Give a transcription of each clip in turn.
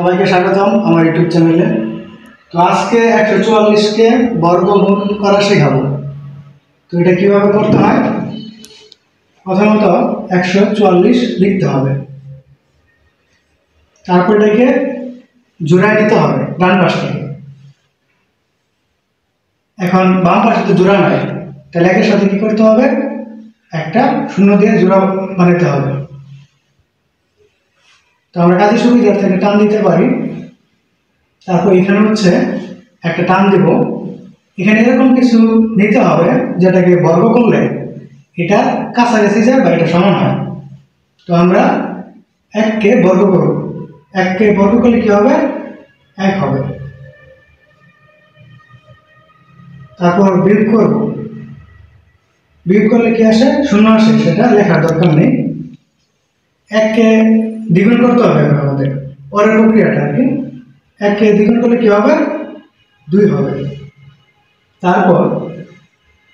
সবাইকে স্বাগতম আমার ইউটিউব চ্যানেলে। তো আজকে 144কে বর্গমূল করা শেখাবো। তো এটা কিভাবে করতে হয়, প্রথমত 144 লিখতে হবে, তারপর এটাকে জোড়ায় নিতে হবে ডান পাশ থেকে। এখন বাম পাশে তো জোড়া নাই, তাহলে একের সাথে কি করতে হবে, একটা শূন্য দিয়ে জোড়া বানাতে হবে। তো আমরা কাজের সুবিধার থেকে টান দিতে পারি। তারপর এখানে হচ্ছে একটা টান দেব, এখানে এরকম কিছু নিতে হবে যেটাকে বর্গ করলে এটা কাছাকাছি যায় বা এটা সমান হয়। তো আমরা 1কে বর্গ করব, 1কে বর্গ করলে কি হবে, 1 হবে। তারপর বিয়োগ করব, বিয়োগ করলে কি আসে, 0 আসে, সেটা লেখার দরকার নেই। 1কে দ্বিগুণ করতে হবে আমাদের, পরের প্রক্রিয়াটা আর কি। 1কে দ্বিগুণ করলে কি হবে, 2 হবে। তারপর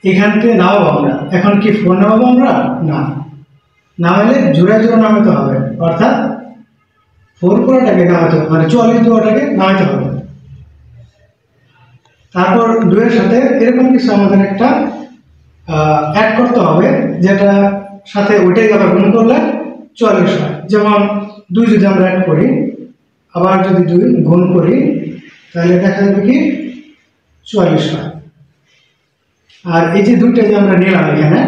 এখান থেকে নামাবো আমরা, এখন কি 4 নামাবো আমরা, না, নামালে জোড়া জোড়া নামাতে হবে, অর্থাৎ 4 পুরোটাকে নামাতে হবে, মানে 44 দুটাকে নামাতে হবে। তারপর 2 এর সাথে এরকম কিছু আমাদের একটা অ্যাড করতে হবে, যেটা সাথে ওইটাই আবার গুণ করলে 44 হয়। যেমন 2 যদি আমরা অ্যাড করি, আবার যদি 2 গুণ করি, তাহলে দেখা যাবে কি 44 হয়। আর এই যে দুইটা যে আমরা নিলাম এখানে,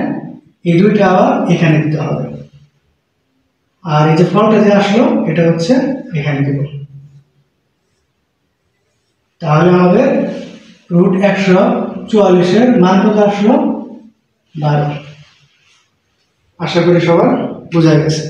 এই দুইটা আবার এখানে দিতে হবে। আর এই যে ফলটা যে আসলো, এটা হচ্ছে এখানে দিব। তাহলে আমাদের √144 এর মান কত আসলো, 12। আশা করি সবার বোঝা গেছে।